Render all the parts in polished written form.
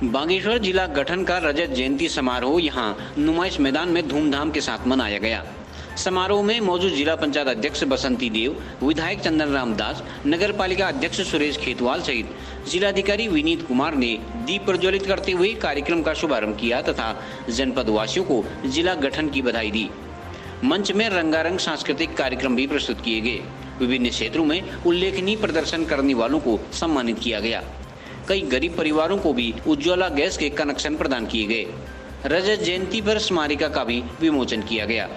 बागेश्वर जिला गठन का रजत जयंती समारोह यहां नुमाइश मैदान में धूमधाम के साथ मनाया गया। समारोह में मौजूद जिला पंचायत अध्यक्ष बसंती देव, विधायक चंदन राम दास, नगर पालिका अध्यक्ष सुरेश खेतवाल सहित जिलाधिकारी विनीत कुमार ने दीप प्रज्वलित करते हुए कार्यक्रम का शुभारंभ किया तथा जनपद वासियों को जिला गठन की बधाई दी। मंच में रंगारंग सांस्कृतिक कार्यक्रम भी प्रस्तुत किए गए। विभिन्न क्षेत्रों में उल्लेखनीय प्रदर्शन करने वालों को सम्मानित किया गया। कई गरीब परिवारों को भी उज्ज्वला गैस के कनेक्शन प्रदान किए गए। रजत जयंती पर स्मारिका का भी विमोचन किया गया।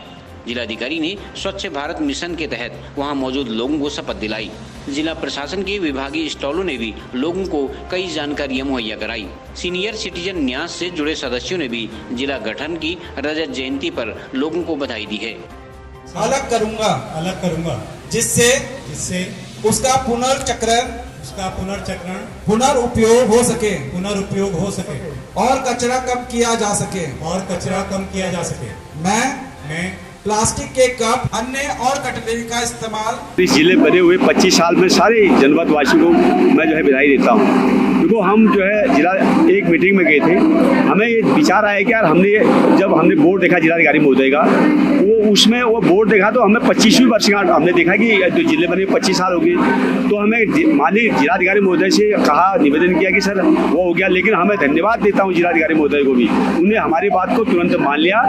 जिलाधिकारी ने स्वच्छ भारत मिशन के तहत वहां मौजूद लोगों को शपथ दिलाई। जिला प्रशासन के विभागीय स्टॉलों ने भी लोगों को कई जानकारियां मुहैया कराई। सीनियर सिटीजन न्यास से जुड़े सदस्यों ने भी जिला गठन की रजत जयंती पर लोगों को बधाई दी है। अलग करूंगा जिससे उसका पुनर्उपयोग हो सके और कचरा कम किया जा सके। मैं प्लास्टिक के कप, अन्य और कटलरी का इस्तेमाल इस जिले बने हुए 25 साल में सारे जनपद वासियों को मैं बधाई देता हूँ। देखो हम जिला एक मीटिंग में गए थे, हमें ये विचार आया कि यार जब हमने बोर्ड देखा जिलाधिकारी महोदय का, उसमें वो बोर्ड देखा तो हमें 25वीं वर्षगांठ हमने देखा कि जो जिले बने 25 साल हो गए। तो हमें माननीय जिलाधिकारी महोदय से कहा, निवेदन किया कि सर वो हो गया, लेकिन हमें धन्यवाद देता हूँ जिलाधिकारी महोदय को भी, उन्हें हमारी बात को तुरंत मान लिया।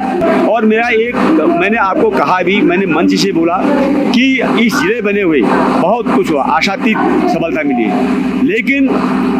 और मैंने आपको कहा भी, मैंने मंच से बोला कि इस जिले बने हुए बहुत कुछ हुआ, आशातीत सफलता मिली, लेकिन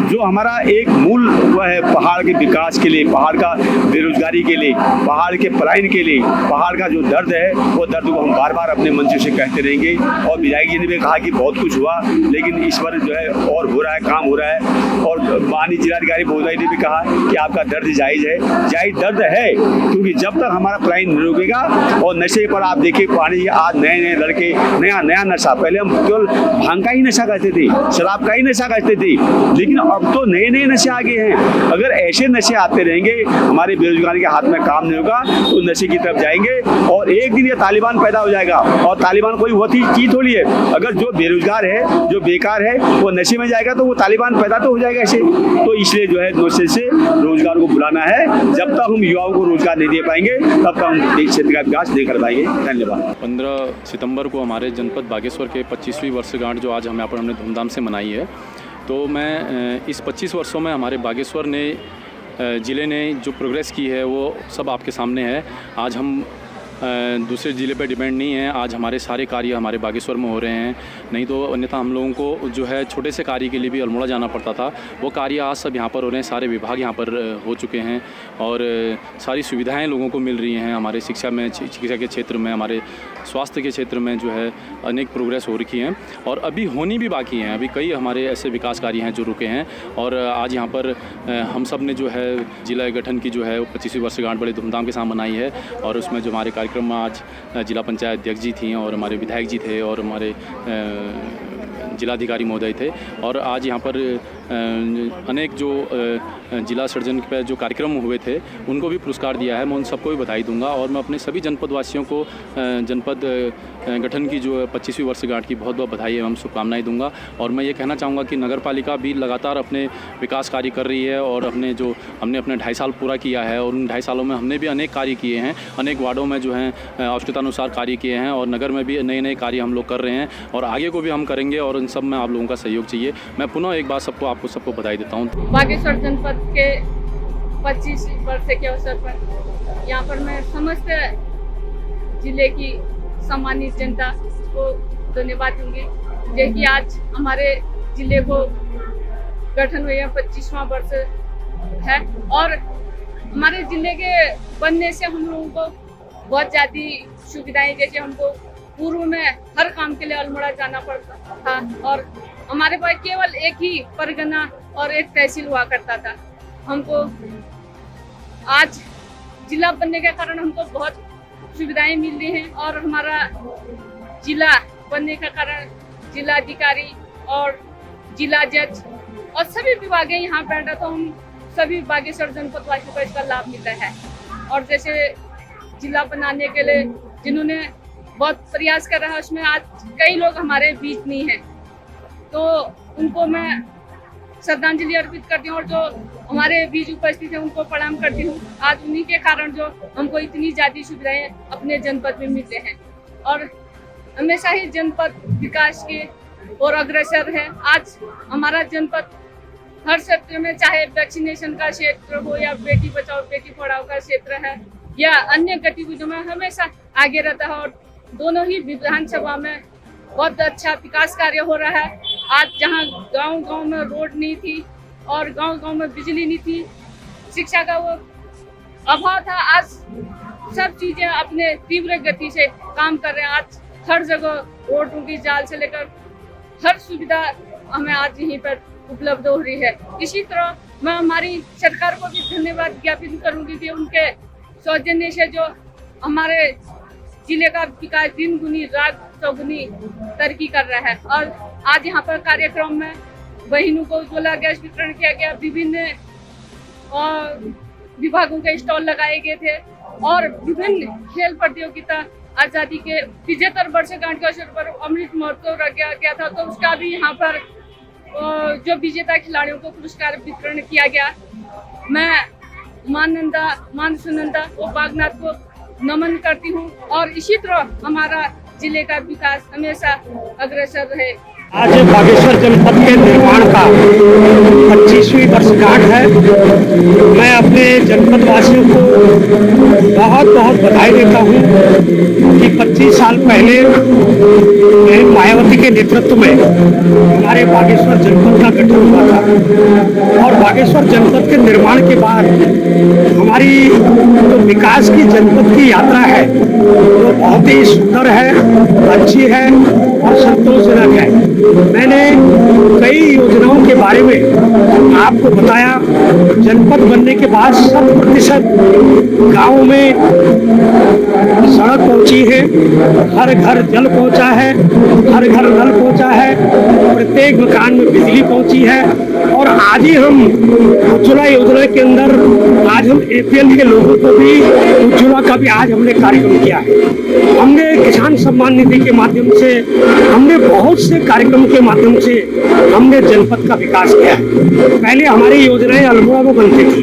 जो हमारा एक मूल वह है पहाड़ के विकास के लिए, पहाड़ का बेरोजगारी के लिए, पहाड़ के पलायन के लिए, पहाड़ का जो दर्द है वो दर्द को हम बार बार अपने मंच से कहते रहेंगे। और विधायक जी ने भी कहा कि बहुत कुछ हुआ, लेकिन इस बार जो है और हो रहा है, काम हो रहा है। और माननीय जिलाधिकारी महोदय ने भी कहा कि आपका दर्द जायज है, जायज दर्द है, क्योंकि जब तक हमारा पलायन नहीं रुकेगा। और नशे पर आप देखिए, पानी आज नए लड़के नया नशा, पहले हम केवल भांग का ही नशा करते थे, शराब का ही नशा करते थे, लेकिन अब तो नए नशे आ गए हैं। अगर ऐसे नशे आते रहेंगे, हमारे बेरोजगारी के हाथ में काम नहीं होगा तो नशे की तरफ जाएंगे और एक दिन ये तालिबान पैदा हो जाएगा। और तालिबान कोई बहुत ही चीज थोड़ी है, अगर जो बेरोजगार है, जो बेकार है, वो नशे में जाएगा तो वो तालिबान पैदा तो हो जाएगा ऐसे। तो इसलिए जो है नशे से रोजगार को बुलाना है। जब तक हम युवाओं को रोजगार नहीं दे पाएंगे तब तक हम क्षेत्र का विकास नहीं कर पाएंगे। धन्यवाद। 15 सितंबर को हमारे जनपद बागेश्वर के 25वीं वर्षगांठ जो आज हमने धूमधाम से मनाई है, तो मैं इस 25 वर्षों में हमारे बागेश्वर ने ज़िले ने जो प्रोग्रेस की है वो सब आपके सामने है। आज हम दूसरे ज़िले पे डिपेंड नहीं है, आज हमारे सारे कार्य हमारे बागेश्वर में हो रहे हैं। नहीं तो अन्यथा हम लोगों को जो है छोटे से कार्य के लिए भी अल्मोड़ा जाना पड़ता था, वो कार्य आज सब यहाँ पर हो रहे हैं। सारे विभाग यहाँ पर हो चुके हैं और सारी सुविधाएं लोगों को मिल रही हैं। हमारे शिक्षा के क्षेत्र में, हमारे स्वास्थ्य के क्षेत्र में जो है अनेक प्रोग्रेस हो रखी हैं और अभी होनी भी बाकी हैं। अभी कई हमारे ऐसे विकास कार्य हैं जो रुके हैं और आज यहाँ पर हम सब ने जो है जिला गठन की जो है 25वीं वर्षगांठ बड़े धूमधाम के साथ मनाई है। और उसमें जो हमारे कार्यक्रम में आज जिला पंचायत अध्यक्ष जी थी और हमारे विधायक जी थे और हमारे जिलाधिकारी महोदय थे। और आज यहाँ पर अनेक जो जिला सर्जन पे जो कार्यक्रम हुए थे उनको भी पुरस्कार दिया है। मैं उन सबको भी बधाई दूंगा और मैं अपने सभी जनपद वासियों को जनपद गठन की जो 25वीं वर्षगांठ की बहुत बहुत बधाई एवं शुभकामनाएं दूंगा। और मैं ये कहना चाहूँगा कि नगर पालिका भी लगातार अपने विकास कार्य कर रही है और हमने अपने 2.5 साल पूरा किया है और उन 2.5 सालों में हमने भी अनेक कार्य किए हैं, अनेक वार्डों में जो हैं आवश्यकतानुसार कार्य किए हैं और नगर में भी नए कार्य हम लोग कर रहे हैं और आगे को भी हम करेंगे और इन सब में आप लोगों का सहयोग चाहिए। मैं पुनः एक बार आपको सबको बधाई देता हूँ। बागेश्वर जनपद के 25 वर्ष के अवसर पर यहाँ पर मैं समस्त जिले की सम्मानित जनता को धन्यवाद दूंगी, जो कि आज हमारे जिले को गठन हुए 25वां वर्ष है और हमारे जिले के बनने से हम लोगों को बहुत ज़्यादा सुविधाएं, जैसे हमको पूर्व में हर काम के लिए अल्मोड़ा जाना पड़ता था और हमारे पास केवल एक ही परगना और एक तहसील हुआ करता था। हमको आज जिला बनने के कारण हमको बहुत सुविधाएं मिल रही हैं और हमारा जिला बनने के कारण जिलाधिकारी और जिला जज और सभी विभागें यहाँ बैठा तो हम सभी बागेश्वर जनपद वासियों को इसका लाभ मिलता है। और जैसे जिला बनाने के लिए जिन्होंने बहुत प्रयास कर रहा है, उसमें आज कई लोग हमारे बीच नहीं हैं, तो उनको मैं श्रद्धांजलि अर्पित करती हूँ और जो हमारे बीच उपस्थित हैं उनको प्रणाम करती हूँ। आज उन्हीं के कारण जो हमको इतनी ज़्यादा सुविधाएं अपने जनपद में मिलते हैं और हमेशा ही जनपद विकास के और अग्रसर है। आज हमारा जनपद हर क्षेत्र में, चाहे वैक्सीनेशन का क्षेत्र हो या बेटी बचाओ बेटी पढ़ाओ का क्षेत्र है या अन्य गतिविधियों में, हमेशा आगे रहता है और दोनों ही विधानसभा में बहुत अच्छा विकास कार्य हो रहा है। आज जहां गांव-गांव में रोड नहीं थी और गांव-गांव में बिजली नहीं थी, शिक्षा का वो अभाव था, आज सब चीजें अपने तीव्र गति से काम कर रहे हैं। आज हर जगह रोडों की जाल से लेकर हर सुविधा हमें आज यहीं पर उपलब्ध हो रही है। इसी तरह मैं हमारी सरकार को भी धन्यवाद ज्ञापित करूंगी कि उनके सौजन्य से जो हमारे जिले का विकास दिन गुनी रात चौगुनी तरक्की कर रहा है। और आज यहाँ पर कार्यक्रम में बहनों को उज्ज्वला गैस वितरण किया गया, विभिन्न विभागों के स्टॉल लगाए गए थे और विभिन्न खेल प्रतियोगिता आजादी के 75 वर्षगांठ के अवसर पर अमृत महोत्सव रखा गया था, तो उसका भी यहाँ पर जो विजेता खिलाड़ियों को पुरस्कार वितरण किया गया। मैं मान सुनंदा और बागनाथ को नमन करती हूँ और इसी तरह हमारा जिले का विकास हमेशा अग्रसर रहे। आज बागेश्वर जनपद के निर्माण का 25वीं वर्षगांठ है। मैं अपने जनपद वासियों को बहुत बहुत बधाई देता हूँ कि 25 साल पहले मायावती के नेतृत्व में हमारे बागेश्वर जनपद का गठन हुआ था और बागेश्वर जनपद के निर्माण के बाद हमारी जो विकास की जनपद की यात्रा है वो बहुत ही सुंदर है, अच्छी है और संतोषजनक है। मैंने कई योजनाओं के बारे में आपको बताया। जनपद बनने के बाद 100% गाँव में सड़क पहुंची है, हर घर जल पहुंचा है, हर घर नल पहुंचा है, प्रत्येक मकान में बिजली पहुंची है और आज ही हम उज्ज्वला योजना के अंदर आज हम APL के लोगों को भी उज्ज्वला का भी आज हमने कार्यक्रम किया है। हमने किसान सम्मान निधि के माध्यम से, हमने बहुत से कार्यक्रम के माध्यम से हमने जनपद का विकास किया है। पहले हमारी योजनाएं अल्मोड़ा में बनती थी,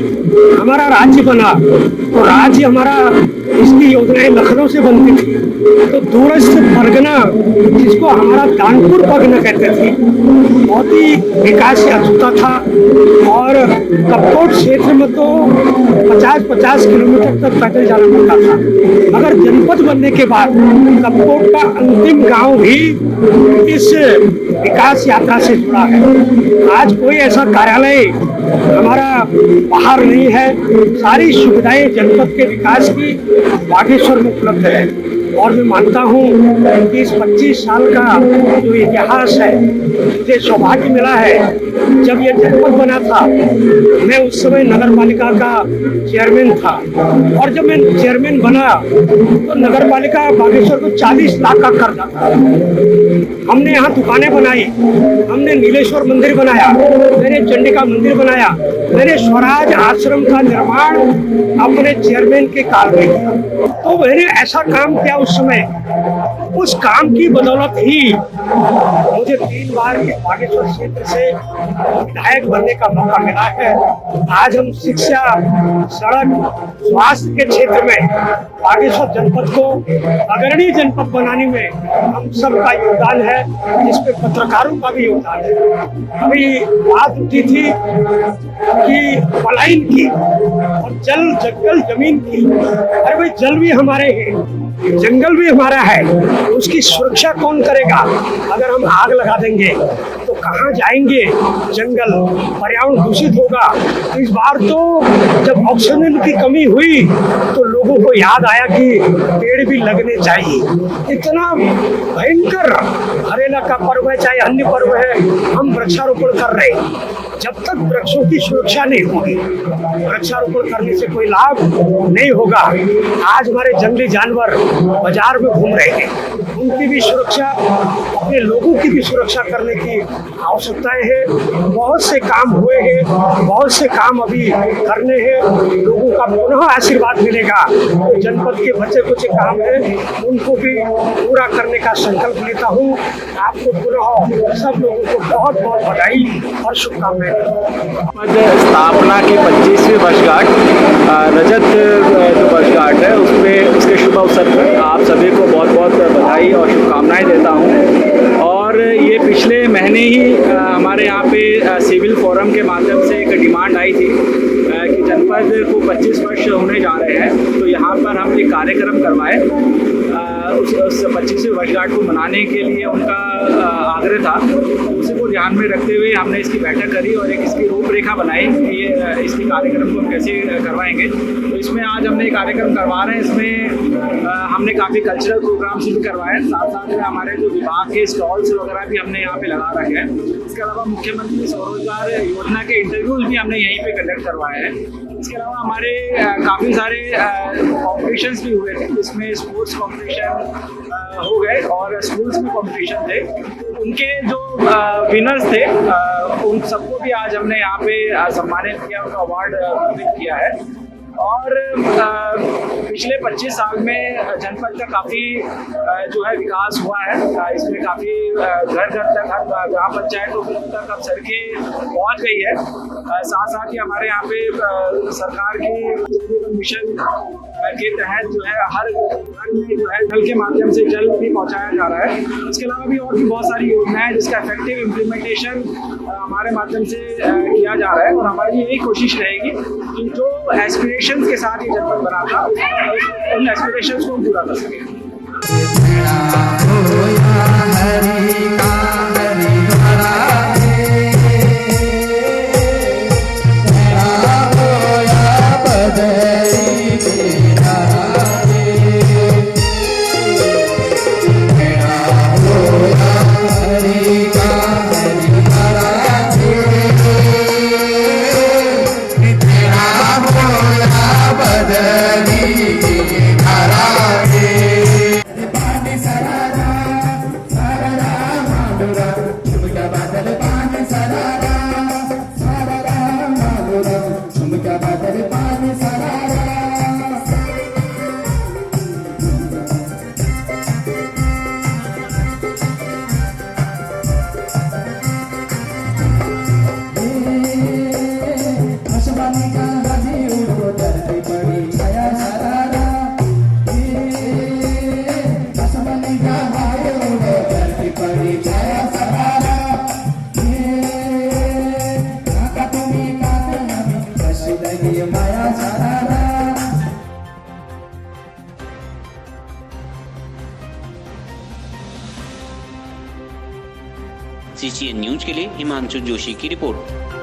हमारा राज्य बना तो राज्य हमारा इसकी योजनाएं लखनऊ से बनती थी, तो दूरस्थ परगना जिसको हमारा कानपुर परगना कहते थे, बहुत ही विकास से अछूता था और कपकोट क्षेत्र में तो 50-50 किलोमीटर तक पैदल जाना पड़ता था। मगर जनपद बनने के बाद कपकोट का अंतिम गांव भी इस विकास यात्रा से जुड़ा है। आज कोई ऐसा कार्यालय हमारा बाहर नहीं है, सारी सुविधाएं जनपद के विकास की बागेश्वर में उपलब्ध है और मैं मानता हूँ कि इस 25 साल का जो इतिहास है, मुझे सौभाग्य मिला है। जब ये जनपद बना था, मैं उस समय नगर पालिका का चेयरमैन था और जब मैं चेयरमैन बना तो नगर पालिका बागेश्वर को 40 लाख का कर्जा था। हमने यहाँ दुकानें बनाई, हमने नीलेश्वर मंदिर बनाया, मैंने चंडिका मंदिर बनाया, मैंने स्वराज आश्रम का निर्माण अपने चेयरमैन के काल में किया। तो मैंने ऐसा काम किया उस समय, उस काम की बदौलत ही मुझे 3 बार बागेश्वर क्षेत्र से विधायक बनने का मौका मिला है। आज हम शिक्षा, सड़क, स्वास्थ्य के क्षेत्र में बागेश्वर जनपद को अग्रणी जनपद बनाने में हम सबका योगदान है, जिसमें पत्रकारों का भी योगदान है। अभी बात उठी थी कि पलायन की और जल, जंगल, जमीन की। अरे भाई, जल भी हमारे हैं, जंगल भी हमारा है, उसकी सुरक्षा कौन करेगा? अगर हम आग लगा देंगे तो कहाँ जाएंगे? जंगल, पर्यावरण दूषित होगा। इस बार तो जब ऑक्सीजन की कमी हुई तो लोगों को याद आया कि पेड़ भी लगने चाहिए। इतना भयंकर हरेला का पर्व है, चाहे अन्य पर्व है, हम वृक्षारोपण कर रहे हैं। जब तक वृक्षों की सुरक्षा नहीं होगी, वृक्षारोपण करने से कोई लाभ नहीं होगा। आज हमारे जंगली जानवर बाजार में घूम रहे हैं, उनकी भी सुरक्षा, अपने लोगों की भी सुरक्षा करने की आवश्यकताएं हैं, बहुत से काम हुए हैं, बहुत से काम अभी करने हैं। लोगों का पुनः आशीर्वाद मिलेगा तो जनपद के बचे कुछ काम हैं उनको भी पूरा करने का संकल्प लेता हूँ। आपको पुनः सब लोगों को बहुत बहुत बधाई और शुभकामनाएं। स्थापना की 25वीं वर्षगांठ रजत जो वर्षगांठ है उसमें उसके शुभ अवसर पर आप सभी को बहुत बहुत बधाई और शुभकामनाएं देता हूं। और ये पिछले महीने ही हमारे यहाँ पे सिविल फोरम के माध्यम से एक डिमांड आई थी कि जनपद को 25 वर्ष होने जा रहे हैं तो यहाँ पर हम एक कार्यक्रम करवाएं। उस 25वीं वर्षगांठ को मनाने के लिए उनका आग्रह था। उसी को ध्यान में रखते हुए हमने इसकी बैठक करी और एक इसकी रूपरेखा बनाई कि ये इसके कार्यक्रम को हम कैसे करवाएंगे। तो इसमें आज हमने एक कार्यक्रम करवा रहे हैं। इसमें हमने काफ़ी कल्चरल प्रोग्राम्स भी करवाए, साथ साथ में हमारे जो विभाग के स्टॉल्स वगैरह भी हमने यहाँ पे लगा रखे हैं। इसके अलावा मुख्यमंत्री स्वरोजगार योजना के इंटरव्यूज भी हमने यहीं पे कंडक्ट करवाए हैं। इसके अलावा हमारे काफ़ी सारे कॉम्पिटिशन्स भी हुए थे, जिसमें स्पोर्ट्स कॉम्पिटिशन हो गए और स्कूल्स में कॉम्पिटिशन थे। उनके जो विनर्स थे उन सबको भी आज हमने यहाँ पे सम्मानित किया, उनका अवार्ड वितरित किया है। और पिछले 25 साल में जनपद का काफ़ी जो है विकास हुआ है। इसमें काफ़ी घर घर तक, हर ग्राम पंचायत तक अब सड़कें पहुँच गई है। साथ साथ ही हमारे यहाँ पे सरकार की मिशन के तहत जो है हर घर में जो है जल के माध्यम से जल भी पहुँचाया जा रहा है। इसके अलावा भी और भी बहुत सारी योजनाएं हैं जिसका इफेक्टिव इम्प्लीमेंटेशन हमारे माध्यम से किया जा रहा है। और हमारी यही कोशिश रहेगी कि जो एस्पिरेशंस के साथ ये जनपद बना था उन एस्पिरेशंस को हम पूरा कर सकें। CCN न्यूज के लिए हिमांशु जोशी की रिपोर्ट।